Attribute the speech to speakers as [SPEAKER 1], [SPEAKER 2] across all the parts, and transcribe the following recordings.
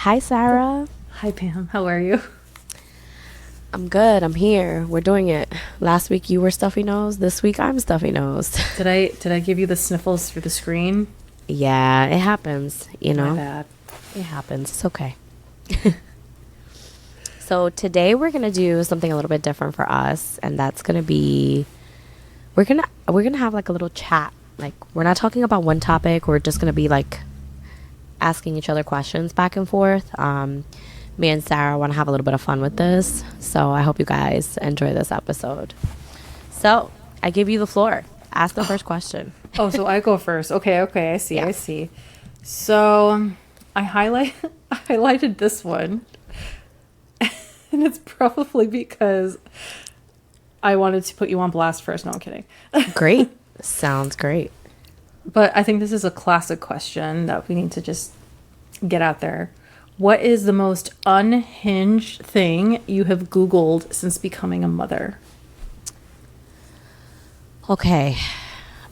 [SPEAKER 1] Hi, Sarah.
[SPEAKER 2] Hi, Pam. How are you?
[SPEAKER 1] I'm good. I'm here. We're doing it. Last week you were stuffy nose. This week I'm stuffy nose.
[SPEAKER 2] Did I give you the sniffles through the screen?
[SPEAKER 1] Yeah, it happens.
[SPEAKER 2] My bad.
[SPEAKER 1] It happens. It's okay. So today we're gonna do something a little bit different for us, and that's gonna be we're gonna have like a little chat. Like we're not talking about one topic. We're just gonna be like asking each other questions back and forth. Me and Sarah want to have a little bit of fun with this, so I hope you guys enjoy this episode. So I give you the floor. Ask the first question.
[SPEAKER 2] Oh, so I go first. Okay. I see.
[SPEAKER 1] Yeah.
[SPEAKER 2] I see. So I highlighted this one, and it's probably because I wanted to put you on blast first. No, I'm kidding.
[SPEAKER 1] Great. Sounds great.
[SPEAKER 2] But I think this is a classic question that we need to just get out there. What is the most unhinged thing you have Googled since becoming a mother?
[SPEAKER 1] Okay.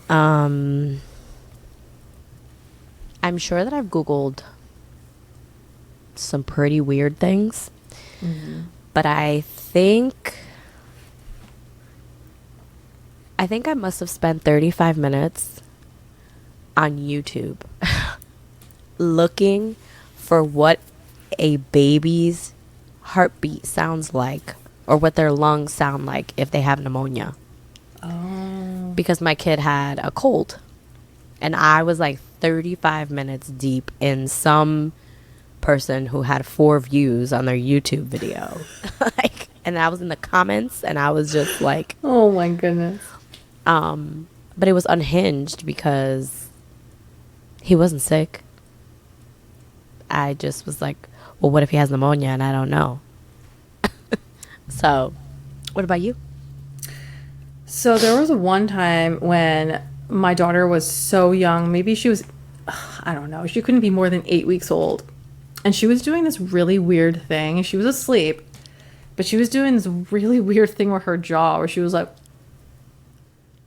[SPEAKER 1] I'm sure that I've Googled some pretty weird things, but I think I must have spent 35 minutes on YouTube looking for what a baby's heartbeat sounds like or what their lungs sound like if they have pneumonia.
[SPEAKER 2] Oh.
[SPEAKER 1] Because my kid had a cold and I was like 35 minutes deep in some person who had 4 views on their YouTube video. And I was in the comments and I was just like,
[SPEAKER 2] Oh my goodness.
[SPEAKER 1] but it was unhinged because he wasn't sick. I just was like, well, what if he has pneumonia and I don't know? So, what about you?
[SPEAKER 2] So there was one time when my daughter was so young, maybe she was, I don't know, she couldn't be more than 8 weeks old. And she was doing this really weird thing. She was asleep, but she was doing this really weird thing with her jaw where she was like,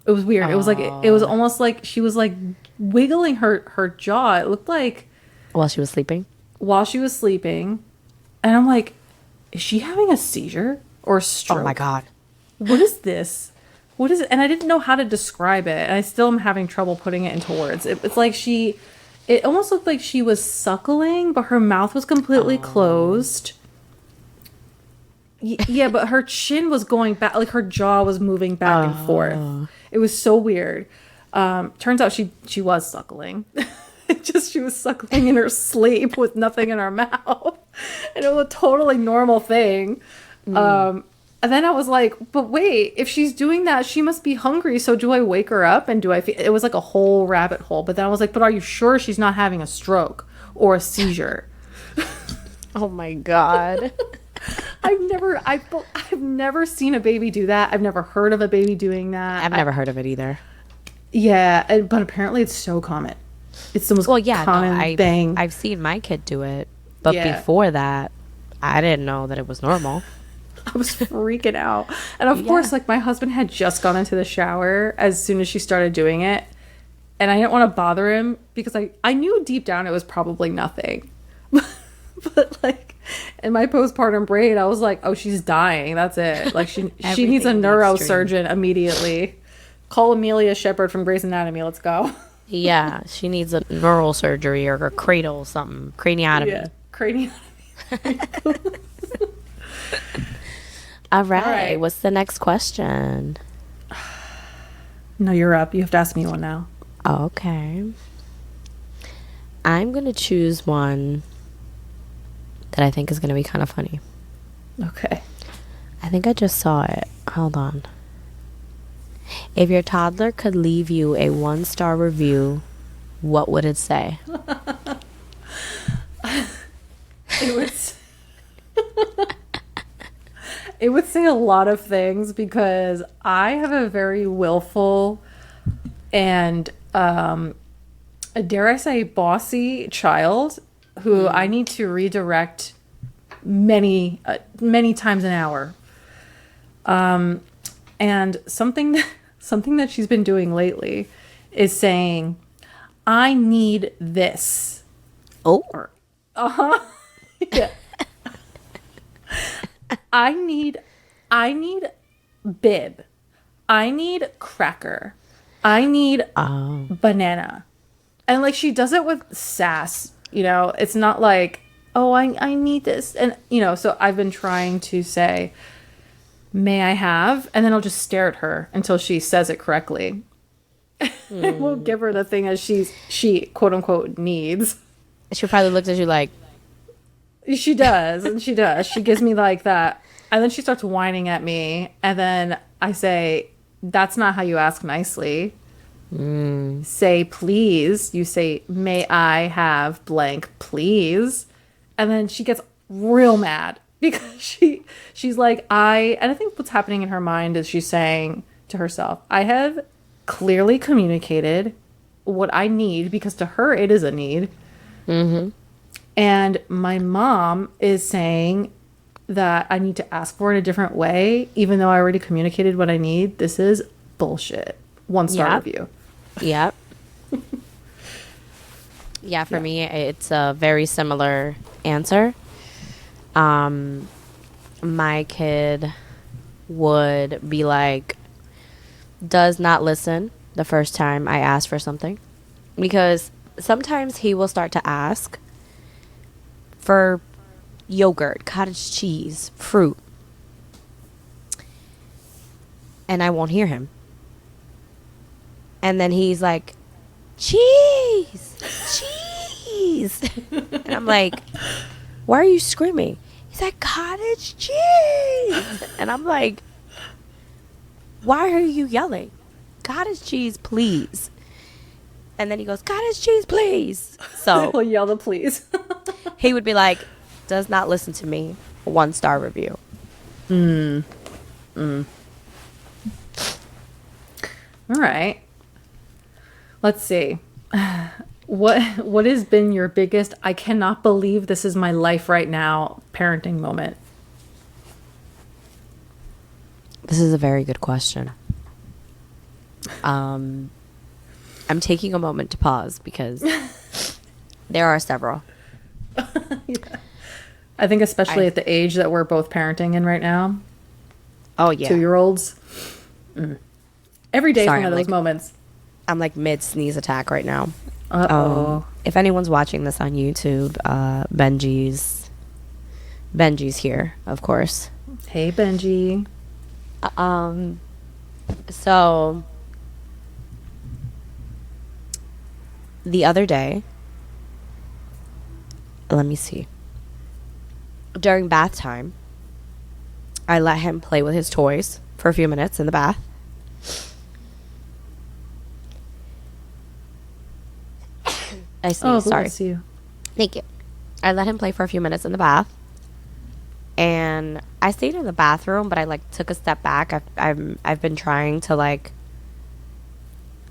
[SPEAKER 2] it was weird. It was like, it was almost like she was like wiggling her jaw. It looked like
[SPEAKER 1] While she was sleeping?
[SPEAKER 2] while she was sleeping. And I'm like, is she having a seizure or a stroke?
[SPEAKER 1] Oh my God.
[SPEAKER 2] What is this? What is it? And I didn't know how to describe it. And I still am having trouble putting it into words. It's like it almost looked like she was suckling, but her mouth was completely closed. Yeah, but her chin was going back, like her jaw was moving back and forth. It was so weird. Turns out she was suckling. She was suckling in her sleep with nothing in her mouth. And it was a totally normal thing. And then I was like, but wait, if she's doing that, she must be hungry. So do I wake her up and do I feed? It was like a whole rabbit hole. But then I was like, but are you sure she's not having a stroke or a seizure?
[SPEAKER 1] Oh my God.
[SPEAKER 2] I've never seen a baby do that. I've never heard of a baby doing that.
[SPEAKER 1] I've never heard of it either.
[SPEAKER 2] Yeah, but apparently it's so common. It's the most common thing.
[SPEAKER 1] I've seen my kid do it. But
[SPEAKER 2] Yeah.
[SPEAKER 1] before that, I didn't know that it was normal.
[SPEAKER 2] I was freaking out. And of course, like my husband had just gone into the shower as soon as she started doing it. And I didn't want to bother him because I knew deep down it was probably nothing. But like in my postpartum brain, I was like, oh, she's dying. That's it. Like she needs a
[SPEAKER 1] Everything needs
[SPEAKER 2] neurosurgeon immediately. Call Amelia Shepherd from Grey's Anatomy. Let's go.
[SPEAKER 1] Yeah, she needs a neural surgery or a cradle, something. Craniotomy.
[SPEAKER 2] Yeah. Craniotomy.
[SPEAKER 1] All right.
[SPEAKER 2] All right.
[SPEAKER 1] What's the next question?
[SPEAKER 2] No, you're up. You have to ask me one now.
[SPEAKER 1] Okay. I'm going to choose one that I think is going to be kind of funny.
[SPEAKER 2] Okay.
[SPEAKER 1] I think I just saw it. Hold on. If your toddler could leave you a 1-star review, what would it say?
[SPEAKER 2] It would it would say a lot of things because I have a very willful and dare I say bossy child who I need to redirect many times an hour. And something that she's been doing lately is saying, I need this.
[SPEAKER 1] Oh.
[SPEAKER 2] Or, Yeah. I need bib. I need cracker. I need banana. And like she does it with sass, you know. It's not like, oh, I need this. And you know, so I've been trying to say, may I have? And then I'll just stare at her until she says it correctly. I won't give her the thing as she quote unquote needs.
[SPEAKER 1] She probably looked at you like,
[SPEAKER 2] She does, and she does. She gives me like that. And then she starts whining at me. And then I say, that's not how you ask nicely. Say, please. You say, may I have blank, please? And then she gets real mad because she's like, and I think what's happening in her mind is she's saying to herself, I have clearly communicated what I need, because to her it is a need. Mm-hmm. And my mom is saying that I need to ask for it a different way, even though I already communicated what I need. This is bullshit. 1-star review.
[SPEAKER 1] Yep. Yeah, for me, it's a very similar answer. My kid would be like, does not listen the first time I ask for something. Because sometimes he will start to ask for yogurt, cottage cheese, fruit. And I won't hear him. And then he's like, cheese, cheese. And I'm like, why are you screaming? He's like, cottage cheese. And I'm like, why are you yelling? Cottage cheese, please. And then he goes, cottage cheese, please. So
[SPEAKER 2] He'll yell the please.
[SPEAKER 1] he would be like, does not listen to me. 1-star review.
[SPEAKER 2] All right. Let's see. What has been your biggest, I cannot believe this is my life right now, parenting moment?
[SPEAKER 1] This is a very good question. I'm taking a moment to pause because there are several.
[SPEAKER 2] Yeah. I think especially at the age that we're both parenting in right now.
[SPEAKER 1] Oh, yeah.
[SPEAKER 2] 2-year-olds. Every day is
[SPEAKER 1] Sorry,
[SPEAKER 2] one of
[SPEAKER 1] I'm
[SPEAKER 2] those
[SPEAKER 1] like-
[SPEAKER 2] moments.
[SPEAKER 1] I'm like mid sneeze attack right now.
[SPEAKER 2] Uh-oh.
[SPEAKER 1] If anyone's watching this on YouTube, Benji's here, of course.
[SPEAKER 2] Hey, Benji.
[SPEAKER 1] So the other day, let me see. During bath time, I let him play with his toys for a few minutes in the bath. I see.
[SPEAKER 2] Oh,
[SPEAKER 1] Sorry.
[SPEAKER 2] bless you.
[SPEAKER 1] Thank you. I let him play for a few minutes in the bath, and I stayed in the bathroom, but I like took a step back. I've been trying to like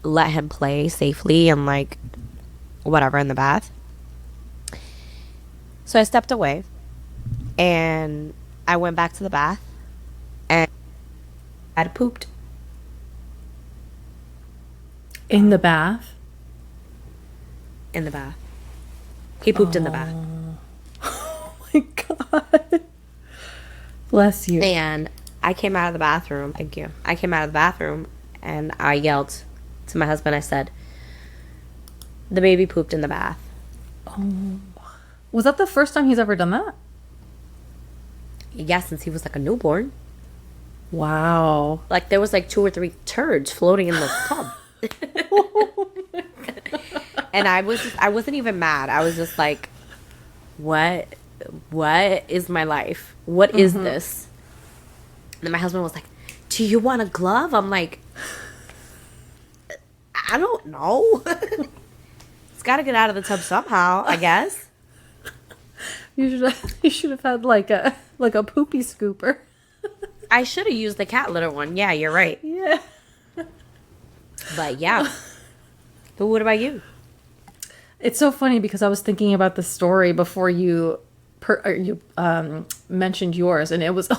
[SPEAKER 1] let him play safely and like whatever in the bath. So I stepped away, and I went back to the bath, and I had pooped
[SPEAKER 2] In the bath?
[SPEAKER 1] in the bath. He pooped in the bath.
[SPEAKER 2] Oh my God. Bless you.
[SPEAKER 1] And I came out of the bathroom. Thank you. I came out of the bathroom and I yelled to my husband. I said, the baby pooped in the bath.
[SPEAKER 2] Was that the first time he's ever done that?
[SPEAKER 1] Yeah, since he was like a newborn.
[SPEAKER 2] Wow.
[SPEAKER 1] Like there was like 2 or 3 turds floating in the tub. And I wasn't even mad. I was just like, what is my life? What is this? And then my husband was like, do you want a glove? I'm like, I don't know. It's got to get out of the tub somehow, I guess.
[SPEAKER 2] You should have had like a poopy scooper.
[SPEAKER 1] I should have used the cat litter one. Yeah, you're right.
[SPEAKER 2] Yeah.
[SPEAKER 1] But yeah. But what about you?
[SPEAKER 2] It's so funny because I was thinking about the story before you mentioned yours, and it was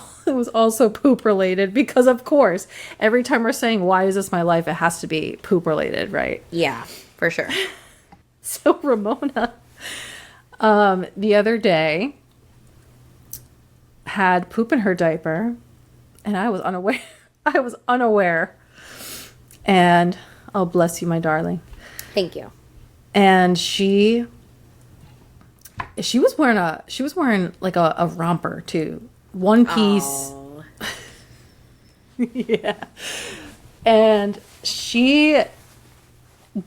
[SPEAKER 2] also poop related because of course every time we're saying why is this my life, it has to be poop related, right?
[SPEAKER 1] Yeah, for sure.
[SPEAKER 2] So Ramona, the other day, had poop in her diaper, and I was unaware. I was unaware. And oh, bless you, my darling.
[SPEAKER 1] Thank you.
[SPEAKER 2] And she was wearing like a romper too, one piece.
[SPEAKER 1] Oh.
[SPEAKER 2] Yeah. And she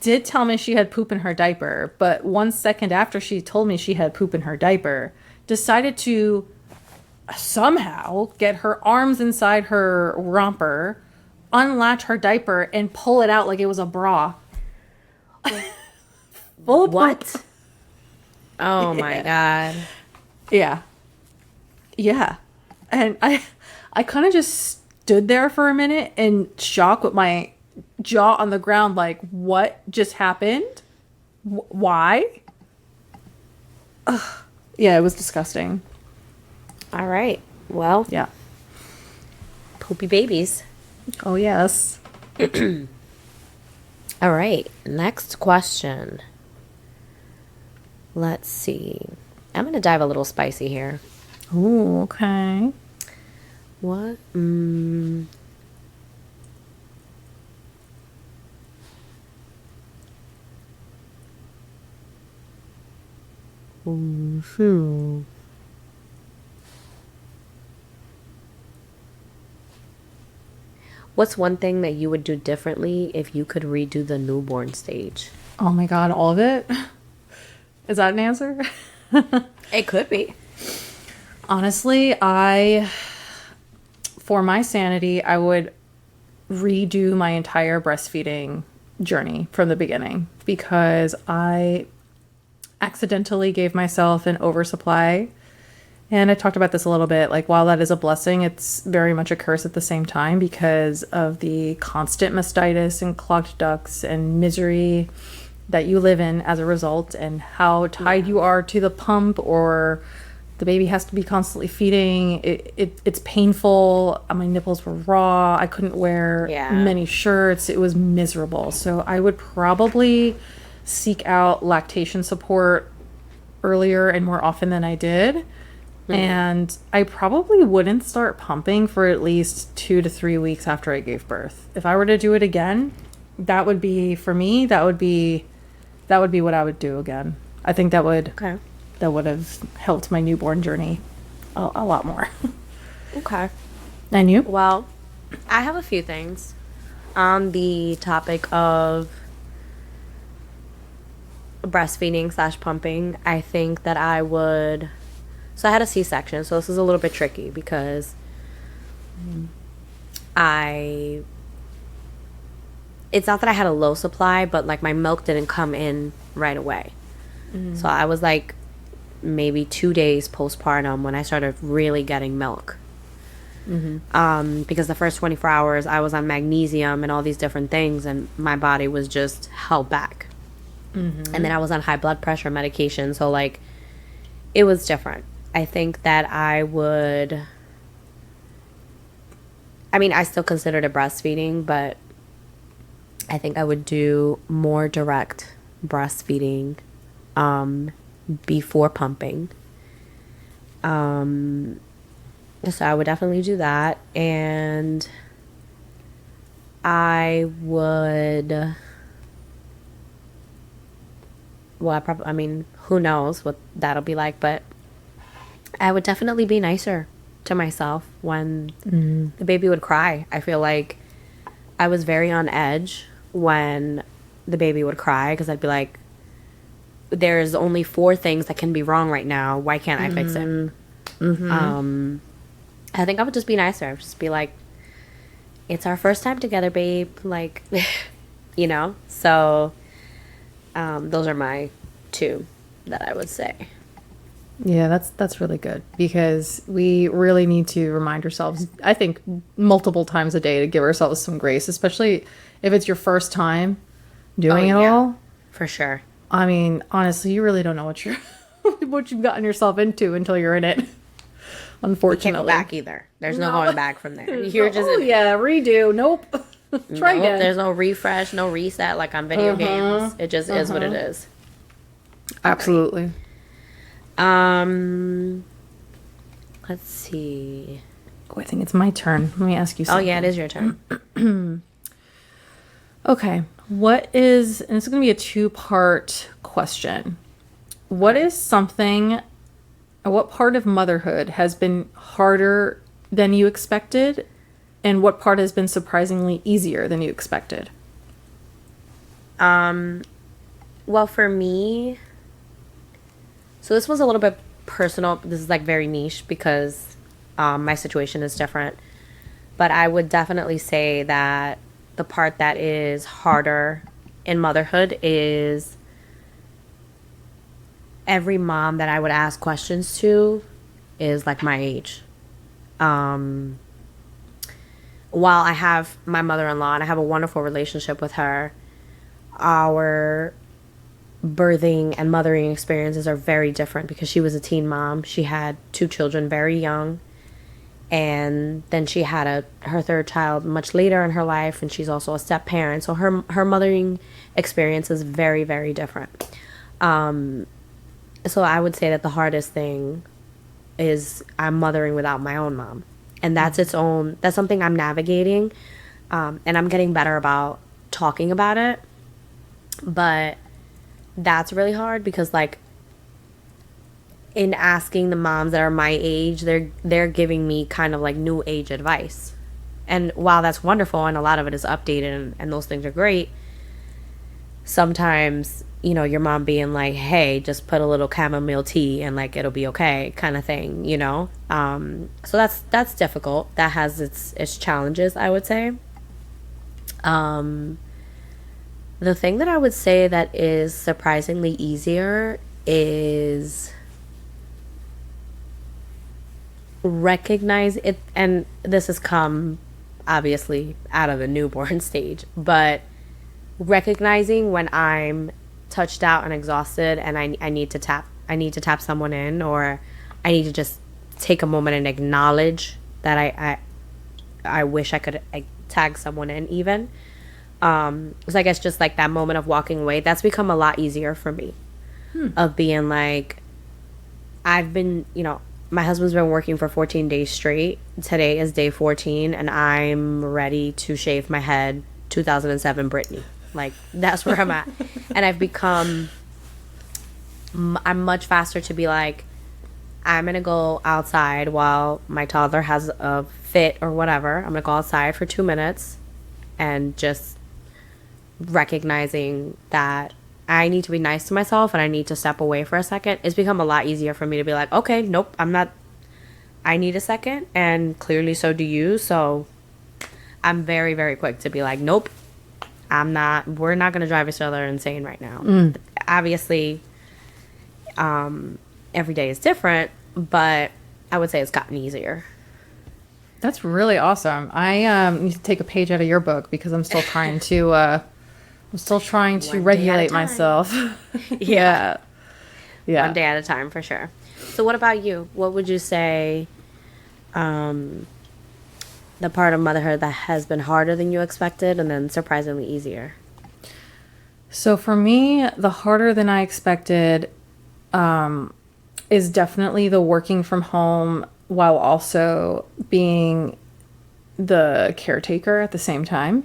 [SPEAKER 2] did tell me she had poop in her diaper, but 1 second after she told me she had poop in her diaper, decided to somehow get her arms inside her romper, unlatch her diaper, and pull it out like it was a bra. Full of
[SPEAKER 1] What?
[SPEAKER 2] poop.
[SPEAKER 1] Oh my God.
[SPEAKER 2] Yeah. Yeah. And I kind of just stood there for a minute in shock with my jaw on the ground, like, what just happened? Why? Ugh. Yeah, it was disgusting.
[SPEAKER 1] All right. Well,
[SPEAKER 2] Yeah.
[SPEAKER 1] poopy babies.
[SPEAKER 2] Oh, yes.
[SPEAKER 1] All right. Next question. Let's see. I'm going to dive a little spicy here.
[SPEAKER 2] Ooh, okay.
[SPEAKER 1] What? What's one thing that you would do differently if you could redo the newborn stage?
[SPEAKER 2] Oh my God, all of it? Is that an answer?
[SPEAKER 1] It could be.
[SPEAKER 2] Honestly, for my sanity, I would redo my entire breastfeeding journey from the beginning, because I accidentally gave myself an oversupply. And I talked about this a little bit. Like, while that is a blessing, it's very much a curse at the same time, because of the constant mastitis and clogged ducts and misery that you live in as a result, and how tied you are to the pump, or the baby has to be constantly feeding. It's painful. My nipples were raw. I couldn't wear many shirts. It was miserable. So I would probably seek out lactation support earlier and more often than I did. And I probably wouldn't start pumping for at least 2 to 3 weeks after I gave birth. If I were to do it again, that would be, for me, that would be what I would do again. I think that would have helped my newborn journey a lot more.
[SPEAKER 1] Okay.
[SPEAKER 2] And you?
[SPEAKER 1] Well, I have a few things on the topic of breastfeeding / pumping. I think that I would... So I had a C-section, so this is a little bit tricky, because it's not that I had a low supply, but like my milk didn't come in right away. So I was like maybe 2 days postpartum when I started really getting milk. Because the first 24 hours I was on magnesium and all these different things, and my body was just held back. And then I was on high blood pressure medication, so like it was different. I think that I still considered it breastfeeding, but I think I would do more direct breastfeeding before pumping. So I would definitely do that. And I would... Well, who knows what that'll be like, but I would definitely be nicer to myself when the baby would cry. I feel like I was very on edge when the baby would cry, because I'd be like, there's only 4 things that can be wrong right now. Why can't I fix it? I think I would just be nicer. Just be like, it's our first time together, babe. Like, you know? So, those are my 2 that I would say.
[SPEAKER 2] Yeah, that's really good, because we really need to remind ourselves, I think, multiple times a day, to give ourselves some grace, especially if it's your first time doing it all.
[SPEAKER 1] For sure.
[SPEAKER 2] I mean, honestly, you really don't know what you've gotten yourself into until you're in it. Unfortunately,
[SPEAKER 1] you can't go back either. There's no going back from there. You're just
[SPEAKER 2] redo. Nope. Try again.
[SPEAKER 1] There's no refresh, no reset like on video games. It just is what it is.
[SPEAKER 2] Absolutely.
[SPEAKER 1] Let's see.
[SPEAKER 2] Oh, I think it's my turn. Let me ask you
[SPEAKER 1] Oh,
[SPEAKER 2] something.
[SPEAKER 1] yeah, it is your turn.
[SPEAKER 2] Okay. What is, and it's going to be a two-part question. What is something, what part of motherhood has been harder than you expected? And what part has been surprisingly easier than you expected?
[SPEAKER 1] Well, for me, so this was a little bit personal. This is like very niche because my situation is different. But I would definitely say that the part that is harder in motherhood is every mom that I would ask questions to is like my age. While I have my mother-in-law and I have a wonderful relationship with her, our birthing and mothering experiences are very different because she was a teen mom. She had 2 children very young, and then she had her third child much later in her life, and she's also a step parent. So her mothering experience is very, very different. So I would say that the hardest thing is I'm mothering without my own mom, and that's something I'm navigating, and I'm getting better about talking about it. But that's really hard because, like, in asking the moms that are my age, they're giving me kind of like new age advice. And while that's wonderful and a lot of it is updated and those things are great, sometimes, you know, your mom being like, hey, just put a little chamomile tea and like it'll be okay kind of thing, you know? So that's difficult. That has its challenges, I would say. The thing that I would say that is surprisingly easier is recognize it, and this has come obviously out of the newborn stage, but recognizing when I'm touched out and exhausted and I need to tap someone in, or I need to just take a moment and acknowledge that I wish I could tag someone in even. So I guess just like that moment of walking away, that's become a lot easier for me. Of being like, I've been, you know, my husband's been working for 14 days straight. Today is day 14 and I'm ready to shave my head 2007 Britney. Like, that's where I'm at. And I'm much faster to be like, I'm going to go outside while my toddler has a fit or whatever. I'm going to go outside for 2 minutes and just recognizing that I need to be nice to myself and I need to step away for a second. It's become a lot easier for me to be like, okay, nope, I need a second, and clearly so do you. So I'm very, very quick to be like, nope, we're not going to drive each other insane right now. Obviously, every day is different, but I would say it's gotten easier.
[SPEAKER 2] That's really awesome. I need to take a page out of your book because I'm still trying to regulate myself.
[SPEAKER 1] Yeah.
[SPEAKER 2] Yeah.
[SPEAKER 1] One day at a time, for sure. So what about you? What would you say the part of motherhood that has been harder than you expected and then surprisingly easier?
[SPEAKER 2] So for me, the harder than I expected is definitely the working from home while also being the caretaker at the same time.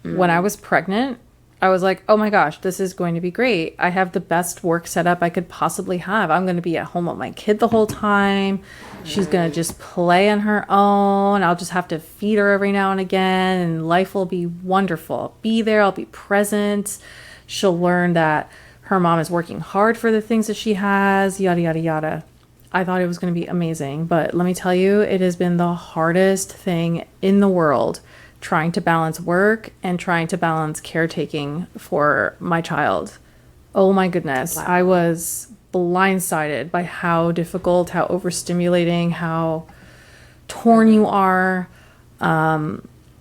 [SPEAKER 2] When I was pregnant, I was like, oh my gosh, this is going to be great. I have the best work setup I could possibly have. I'm going to be at home with my kid the whole time. She's going to just play on her own. I'll just have to feed her every now and again, and life will be wonderful. I'll be there. I'll be present. She'll learn that her mom is working hard for the things that she has, yada, yada, yada. I thought it was going to be amazing, but let me tell you, it has been the hardest thing in the world trying to balance work and trying to balance caretaking for my child. Oh my goodness. Wow. I was blindsided by how difficult, how overstimulating, how torn you are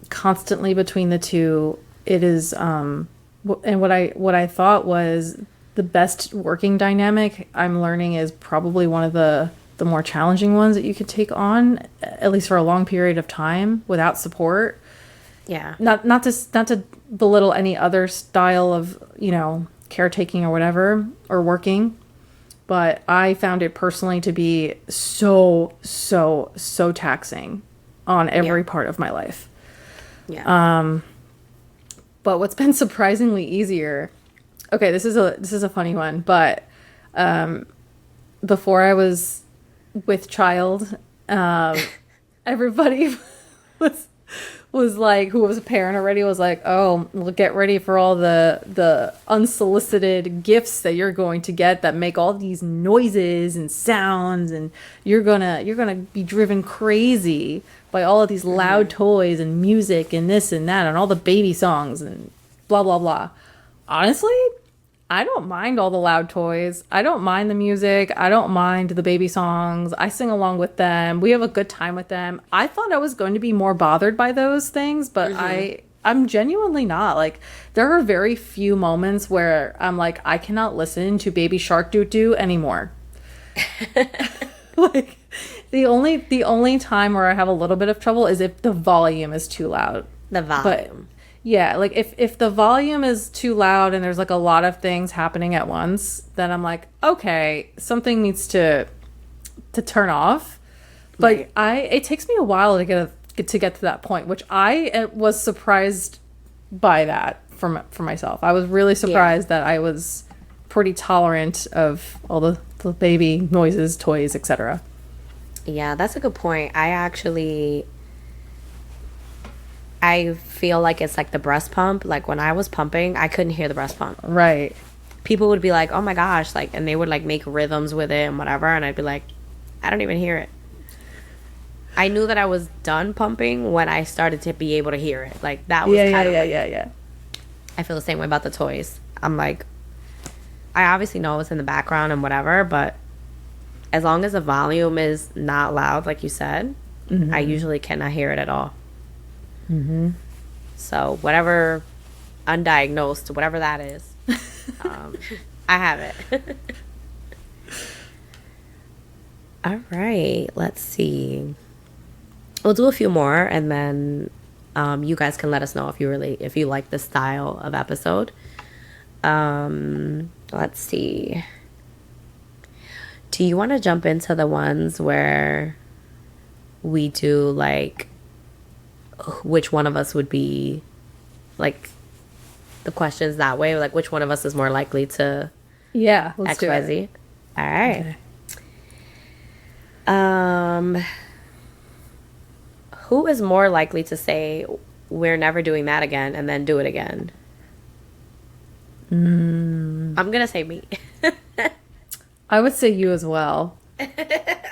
[SPEAKER 2] constantly between the two. It is, and what I thought was the best working dynamic, I'm learning is probably one of the more challenging ones that you could take on, at least for a long period of time without support.
[SPEAKER 1] Yeah.
[SPEAKER 2] Not to belittle any other style of, you know, caretaking or whatever, or working, but I found it personally to be so taxing on every part of my life.
[SPEAKER 1] Yeah.
[SPEAKER 2] But what's been surprisingly easier, okay, this is a funny one, but before I was with child, everybody was like, who was a parent already, was like, oh, well, get ready for all the unsolicited gifts that you're going to get that make all these noises and sounds, and you're gonna be driven crazy by all of these loud toys and music and this and that and all the baby songs and blah blah blah. Honestly, I don't mind all the loud toys. I don't mind the music. I don't mind the baby songs. I sing along with them. We have a good time with them. I thought I was going to be more bothered by those things, but I'm genuinely not. Like, there are very few moments where I'm like, I cannot listen to Baby Shark Doo Doo anymore. Like, the only time where I have a little bit of trouble is if the volume is too loud.
[SPEAKER 1] The volume.
[SPEAKER 2] But yeah, like if the volume is too loud and there's like a lot of things happening at once, then I'm like, okay, something needs to turn off. But it takes me a while to get to that point, which I was surprised by that for myself. I was really surprised that I was pretty tolerant of all the baby noises, toys, etc.
[SPEAKER 1] Yeah, that's a good point. I feel like it's like the breast pump. Like, when I was pumping, I couldn't hear the breast pump.
[SPEAKER 2] Right.
[SPEAKER 1] People would be like, oh my gosh, like, and they would like make rhythms with it and whatever, and I'd be like, I don't even hear it. I knew that I was done pumping when I started to be able to hear it. Like, that was
[SPEAKER 2] yeah.
[SPEAKER 1] I feel the same way about the toys. I'm like, I obviously know it's in the background and whatever, but as long as the volume is not loud, like you said, I usually cannot hear it at all. So whatever undiagnosed, whatever that is, I have it. All right, let's see. We'll do a few more, and then you guys can let us know if you like this style of episode. Let's see. Do you want to jump into the ones where we do like which one of us would be, like, the questions that way, like which one of us is more likely to
[SPEAKER 2] let's do
[SPEAKER 1] XYZ?
[SPEAKER 2] it.
[SPEAKER 1] All right.
[SPEAKER 2] Okay.
[SPEAKER 1] Who is more likely to say we're never doing that again and then do it again? I'm gonna say me.
[SPEAKER 2] I would say you as well.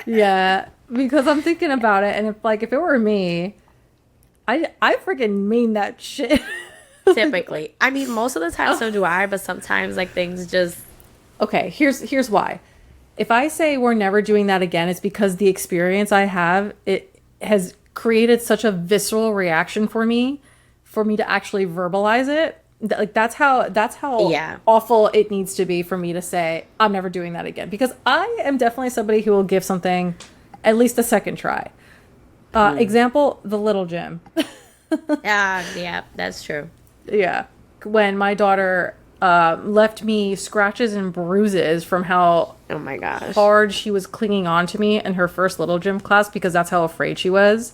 [SPEAKER 2] Yeah, because I'm thinking about it, and if it were me, I freaking mean that shit.
[SPEAKER 1] Typically, I mean, most of the time so do I, but sometimes like things just.
[SPEAKER 2] Okay, here's why. If I say we're never doing that again, it's because the experience I have, it has created such a visceral reaction for me to actually verbalize it. Like, that's how awful it needs to be for me to say I'm never doing that again, because I am definitely somebody who will give something at least a second try. Example, the little gym.
[SPEAKER 1] Yeah, that's true.
[SPEAKER 2] Yeah, when my daughter left me scratches and bruises from how
[SPEAKER 1] Oh my gosh
[SPEAKER 2] hard she was clinging on to me in her first little gym class, because that's how afraid she was.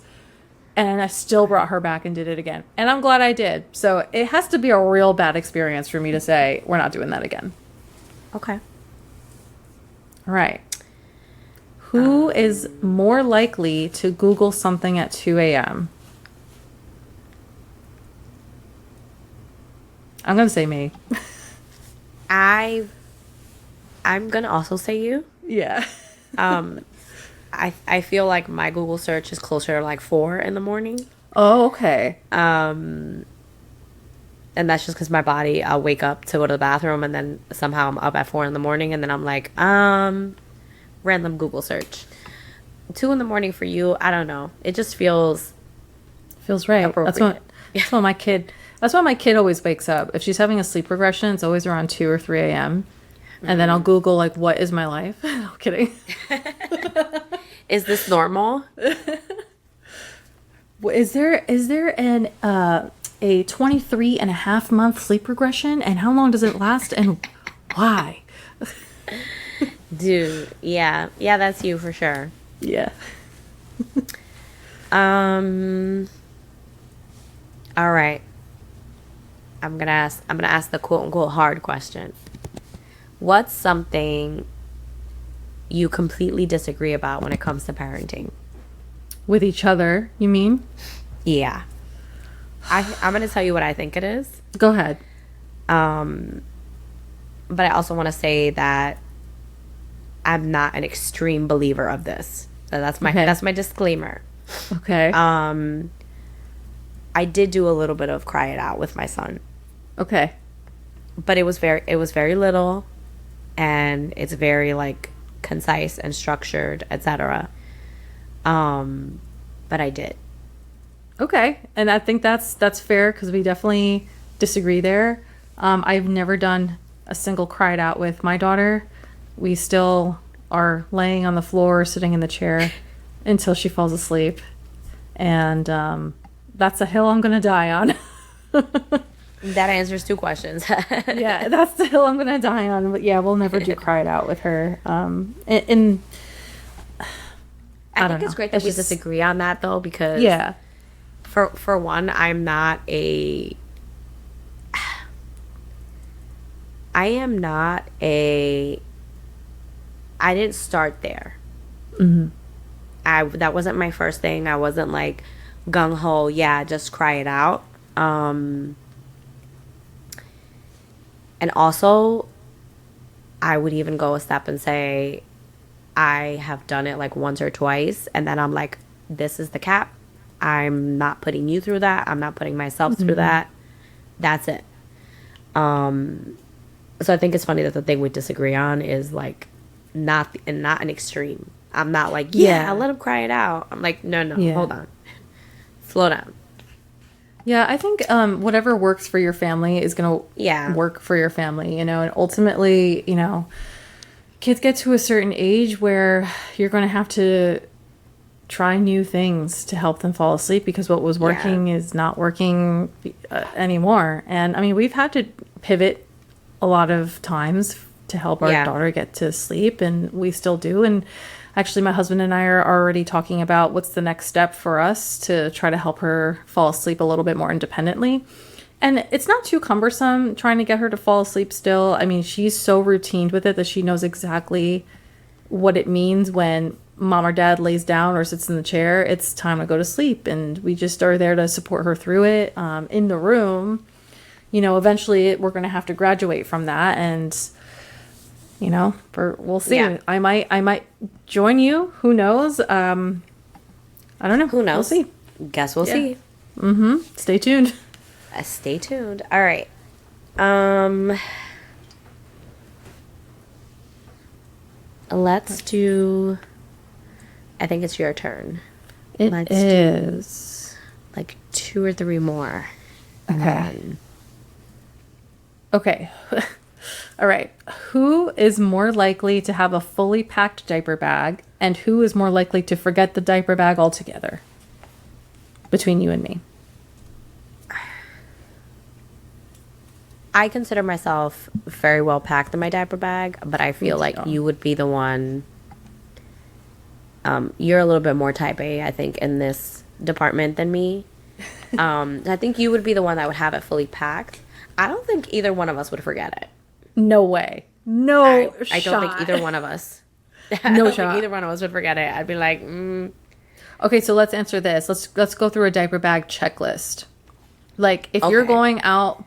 [SPEAKER 2] And I still brought her back and did it again. And I'm glad I did. So it has to be a real bad experience for me to say, we're not doing that again.
[SPEAKER 1] Okay.
[SPEAKER 2] All right. Who is more likely to Google something at 2 a.m.? I'm going to say me.
[SPEAKER 1] I'm going to also say you.
[SPEAKER 2] Yeah.
[SPEAKER 1] I feel like my Google search is closer to like 4 in the morning.
[SPEAKER 2] Oh, okay.
[SPEAKER 1] And that's just because my body, I'll wake up to go to the bathroom, and then somehow I'm up at 4 in the morning, and then I'm like, random Google search. 2 in the morning for you, I don't know. It just feels
[SPEAKER 2] right.
[SPEAKER 1] appropriate.
[SPEAKER 2] That's why my kid always wakes up. If she's having a sleep regression, it's always around 2 or 3 a.m. And then I'll Google, like, what is my life? No kidding.
[SPEAKER 1] Is this normal?
[SPEAKER 2] Is there a 23 and a half month sleep regression? And how long does it last? And why?
[SPEAKER 1] Dude, yeah. Yeah, that's you for sure.
[SPEAKER 2] Yeah.
[SPEAKER 1] Um, all right. I'm gonna ask the quote unquote hard question. What's something you completely disagree about when it comes to parenting?
[SPEAKER 2] With each other, you mean?
[SPEAKER 1] Yeah. I'm gonna tell you what I think it is.
[SPEAKER 2] Go ahead.
[SPEAKER 1] Um, but I also want to say that I'm not an extreme believer of this. So that's my disclaimer.
[SPEAKER 2] Okay.
[SPEAKER 1] I did do a little bit of cry it out with my son,
[SPEAKER 2] Okay.
[SPEAKER 1] but it was very little, and it's very like concise and structured, etc. But I did.
[SPEAKER 2] Okay. And I think that's fair because we definitely disagree there. I've never done a single cried out with my daughter. We still are laying on the floor, sitting in the chair until she falls asleep. And that's a hill I'm going to die on.
[SPEAKER 1] That answers two questions.
[SPEAKER 2] Yeah, that's the hill I'm going to die on. But yeah, we'll never do cried out with her. And
[SPEAKER 1] I think
[SPEAKER 2] don't
[SPEAKER 1] it's
[SPEAKER 2] know.
[SPEAKER 1] great that
[SPEAKER 2] It's
[SPEAKER 1] we
[SPEAKER 2] just-
[SPEAKER 1] disagree on that though, because
[SPEAKER 2] yeah.
[SPEAKER 1] for one, I didn't start there. That wasn't my first thing. I wasn't like gung ho, yeah, just cry it out. And also, I would even go a step and say I have done it like once or twice, and then I'm like, this is the cap. I'm not putting you through that. I'm not putting myself through that. That's it. So I think it's funny that the thing we disagree on is like not an extreme. I'm not like, yeah, let him cry it out. I'm like, no,
[SPEAKER 2] Yeah.
[SPEAKER 1] hold on. Slow down.
[SPEAKER 2] Yeah, I think whatever works for your family is going to work for your family, you know, and ultimately, you know, kids get to a certain age where you're going to have to try new things to help them fall asleep because what was working is not working anymore. And I mean, we've had to pivot a lot of times to help our daughter get to sleep, and we still do. And actually, my husband and I are already talking about what's the next step for us to try to help her fall asleep a little bit more independently. And it's not too cumbersome trying to get her to fall asleep still. I mean, she's so routined with it that she knows exactly what it means when mom or dad lays down or sits in the chair. It's time to go to sleep. And we just are there to support her through it in the room. You know, eventually we're going to have to graduate from that. And you know, we'll see. Yeah. I might join you. Who knows? I don't know.
[SPEAKER 1] Who knows?
[SPEAKER 2] We'll see.
[SPEAKER 1] Guess we'll see.
[SPEAKER 2] Stay tuned.
[SPEAKER 1] Stay tuned. All right. Let's do. I think it's your turn.
[SPEAKER 2] Let's is
[SPEAKER 1] do, like 2 or 3 more.
[SPEAKER 2] Okay. Okay. All right. Who is more likely to have a fully packed diaper bag, and who is more likely to forget the diaper bag altogether? Between you and me.
[SPEAKER 1] I consider myself very well packed in my diaper bag, but I feel like you would be the one. You're a little bit more type A, I think, in this department than me. I think you would be the one that would have it fully packed. I don't think either one of us would forget it.
[SPEAKER 2] No way. No
[SPEAKER 1] I don't think either one of us.
[SPEAKER 2] No shot.
[SPEAKER 1] Either one of us would forget it. I'd be like,
[SPEAKER 2] Okay, so let's answer this. Let's go through a diaper bag checklist. Like if you're going out,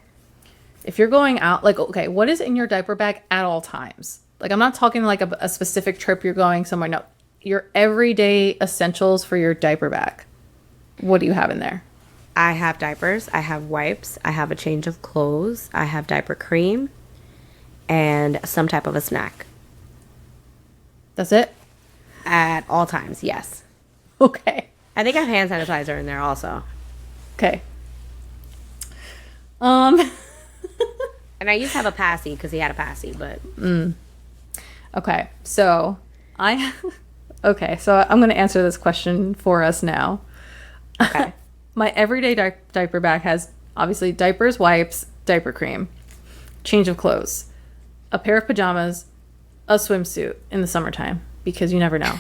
[SPEAKER 2] like, okay, what is in your diaper bag at all times? Like, I'm not talking like a specific trip you're going somewhere. No, your everyday essentials for your diaper bag. What do you have in there?
[SPEAKER 1] I have diapers. I have wipes. I have a change of clothes. I have diaper cream. And some type of a snack.
[SPEAKER 2] That's it?
[SPEAKER 1] At all times, yes.
[SPEAKER 2] Okay.
[SPEAKER 1] I think I have hand sanitizer in there also.
[SPEAKER 2] Okay.
[SPEAKER 1] And I used to have a passy because he had a passy, but...
[SPEAKER 2] Okay, so Okay, so I'm going to answer this question for us now.
[SPEAKER 1] Okay.
[SPEAKER 2] My everyday diaper bag has, obviously, diapers, wipes, diaper cream, change of clothes, a pair of pajamas, a swimsuit in the summertime because you never know.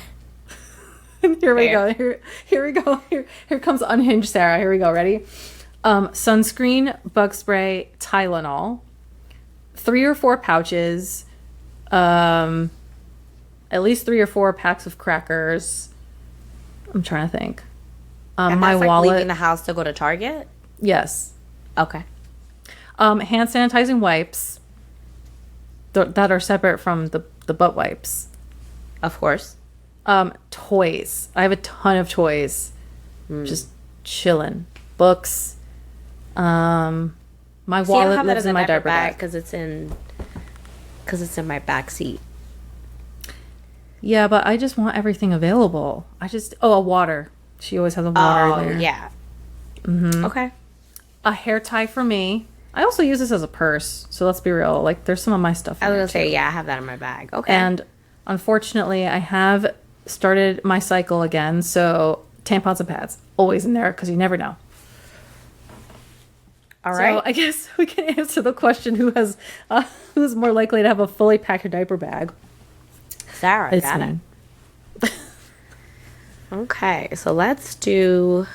[SPEAKER 2] Here we go. Here we go. Here comes unhinged Sarah. Here we go. Ready? Sunscreen, bug spray, Tylenol, 3 or 4 pouches, at least 3 or 4 packs of crackers. I'm trying to think.
[SPEAKER 1] And
[SPEAKER 2] My
[SPEAKER 1] that's like
[SPEAKER 2] wallet.
[SPEAKER 1] leaving the house to go to Target?
[SPEAKER 2] Yes.
[SPEAKER 1] Okay.
[SPEAKER 2] Hand sanitizing wipes that are separate from the butt wipes.
[SPEAKER 1] Of course.
[SPEAKER 2] Toys. I have a ton of toys. Just chilling. Books. My wallet lives in my diaper bag
[SPEAKER 1] because it's in my back seat.
[SPEAKER 2] Yeah, but I just want everything available. A water. She always has a water there.
[SPEAKER 1] Yeah. Okay.
[SPEAKER 2] A hair tie for me. I also use this as a purse, so let's be real. Like, there's some of my stuff in
[SPEAKER 1] I was
[SPEAKER 2] there,
[SPEAKER 1] gonna say,
[SPEAKER 2] too.
[SPEAKER 1] yeah, I have that in my bag. Okay.
[SPEAKER 2] And unfortunately, I have started my cycle again, so tampons and pads always in there because you never know.
[SPEAKER 1] All right.
[SPEAKER 2] So I guess we can answer the question: who's more likely to have a fully packed diaper bag?
[SPEAKER 1] Sarah,
[SPEAKER 2] It's
[SPEAKER 1] got
[SPEAKER 2] me.
[SPEAKER 1] it. Okay, so let's do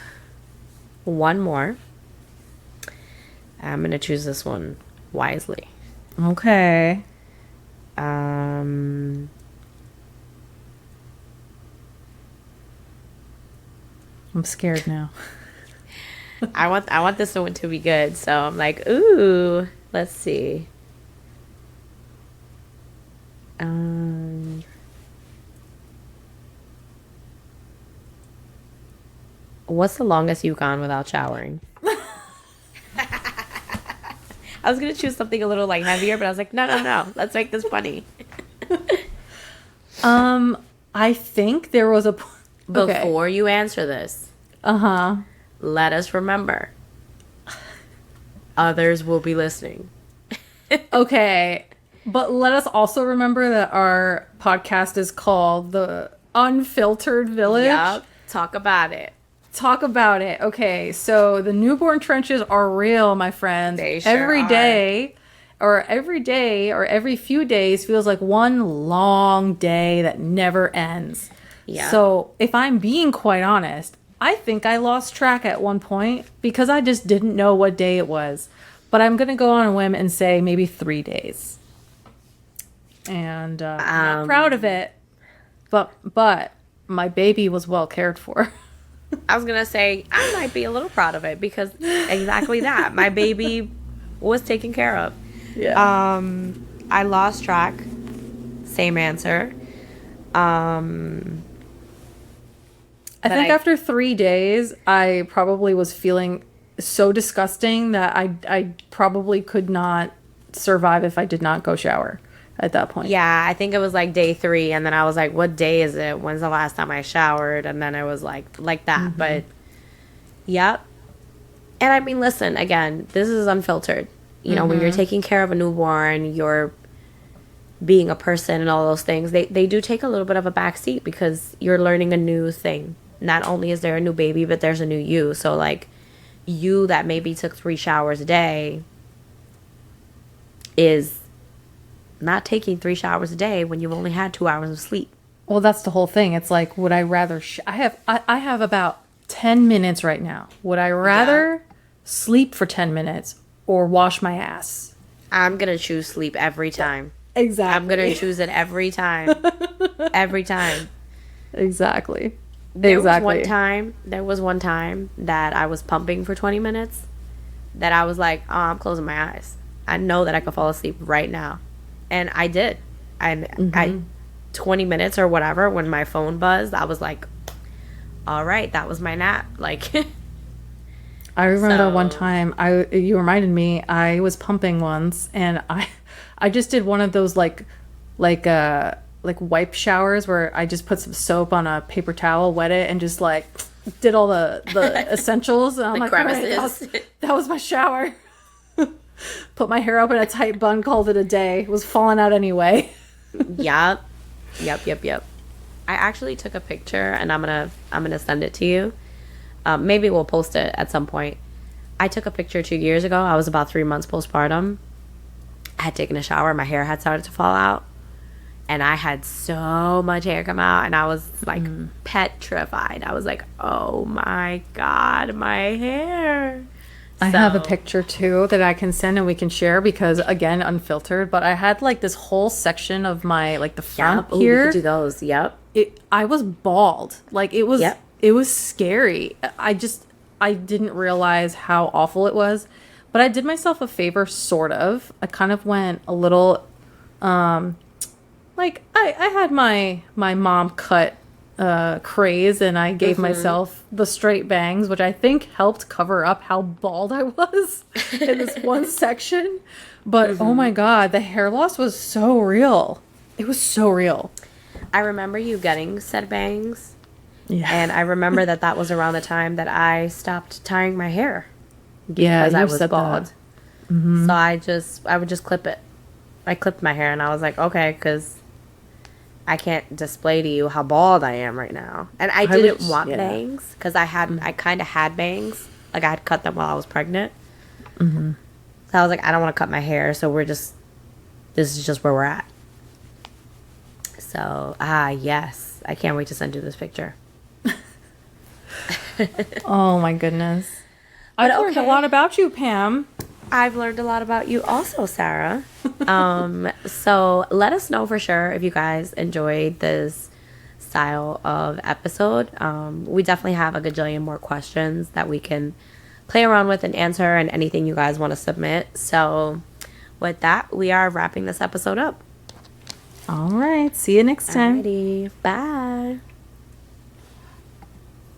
[SPEAKER 1] one more. I'm gonna choose this one wisely.
[SPEAKER 2] Okay.
[SPEAKER 1] Um,
[SPEAKER 2] I'm scared now.
[SPEAKER 1] I want this one to be good, so I'm like, ooh, let's see. What's the longest you've gone without showering? I was gonna choose something a little like heavier, but I was like, no, let's make this funny.
[SPEAKER 2] I think there was a okay.
[SPEAKER 1] Before you answer this, let us remember, others will be listening.
[SPEAKER 2] Okay, but let us also remember that our podcast is called the Unfiltered Village.
[SPEAKER 1] Yep, talk about it.
[SPEAKER 2] Talk about it. Okay, so the newborn trenches are real, my friends.
[SPEAKER 1] They sure
[SPEAKER 2] every
[SPEAKER 1] are.
[SPEAKER 2] day or every few days feels like one long day that never ends.
[SPEAKER 1] Yeah.
[SPEAKER 2] So if I'm being quite honest, I think I lost track at one point because I just didn't know what day it was. But I'm going to go on a whim and say maybe 3 days. And I'm not proud of it, but my baby was well cared for.
[SPEAKER 1] I was gonna say I might be a little proud of it because exactly that. My baby was taken care of.
[SPEAKER 2] Yeah.
[SPEAKER 1] I lost track. Same answer.
[SPEAKER 2] I think after 3 days, I probably was feeling so disgusting that I probably could not survive if I did not go shower at that point.
[SPEAKER 1] Yeah, I think it was like day 3, and then I was like, "What day is it? When's the last time I showered?" And then it was like that. But yep. And I mean, listen, again, this is unfiltered. You know, when you're taking care of a newborn, you're being a person and all those things. They do take a little bit of a backseat because you're learning a new thing. Not only is there a new baby, but there's a new you. So like, you that maybe took 3 showers a day is not taking 3 showers a day when you've only had 2 hours of sleep.
[SPEAKER 2] Well, that's the whole thing. It's like, would I rather... I have about 10 minutes right now. Would I rather sleep for 10 minutes or wash my ass?
[SPEAKER 1] I'm going to choose sleep every time.
[SPEAKER 2] Exactly.
[SPEAKER 1] I'm going to choose it every time. Every time.
[SPEAKER 2] Exactly.
[SPEAKER 1] There was one time that I was pumping for 20 minutes that I was like, oh, I'm closing my eyes. I know that I could fall asleep right now. And I did. I 20 minutes or whatever, when my phone buzzed, I was like, all right, that was my nap. Like,
[SPEAKER 2] I remember one time you reminded me, I was pumping once and I just did one of those like wipe showers where I just put some soap on a paper towel, wet it, and just like did all the essentials. And I'm like, all right, that was my shower. Put my hair up in a tight bun, called it a day. It was falling out anyway.
[SPEAKER 1] Yep. I actually took a picture and I'm gonna send it to you. Maybe we'll post it at some point. I took a picture 2 years ago. I was about 3 months postpartum. I had taken a shower. My hair had started to fall out. And I had so much hair come out, and I was like petrified. I was like, oh my God, my hair.
[SPEAKER 2] I have a picture too that I can send and we can share because again, unfiltered, but I had like this whole section of my like the front
[SPEAKER 1] Ooh,
[SPEAKER 2] here.
[SPEAKER 1] we could do those. Yep.
[SPEAKER 2] I was bald. Like it was
[SPEAKER 1] Yep.
[SPEAKER 2] it was scary. I didn't realize how awful it was. But I did myself a favor sort of. I kind of went a little like I had my mom cut craze and I gave myself the straight bangs, which I think helped cover up how bald I was in this one section. But oh my God, the hair loss was so real. It was so real.
[SPEAKER 1] I remember you getting said bangs.
[SPEAKER 2] Yeah.
[SPEAKER 1] And I remember that was around the time that I stopped tying my hair.
[SPEAKER 2] Yeah,
[SPEAKER 1] Because I
[SPEAKER 2] you've
[SPEAKER 1] was
[SPEAKER 2] said
[SPEAKER 1] bald.
[SPEAKER 2] that.
[SPEAKER 1] So I would just clip it. I clipped my hair and I was like, okay, because I can't display to you how bald I am right now. And I didn't want bangs because I kind of had bangs. Like I had cut them while I was pregnant. So I was like, I don't want to cut my hair. So this is just where we're at. So, yes. I can't wait to send you this picture.
[SPEAKER 2] Oh my goodness. I've learned a lot about you, Pam.
[SPEAKER 1] I've learned a lot about you also, Sarah. So let us know for sure if you guys enjoyed this style of episode. We definitely have a gajillion more questions that we can play around with and answer, and anything you guys want to submit. So with that, we are wrapping this episode up.
[SPEAKER 2] All right. See you next time.
[SPEAKER 1] Alrighty. Bye.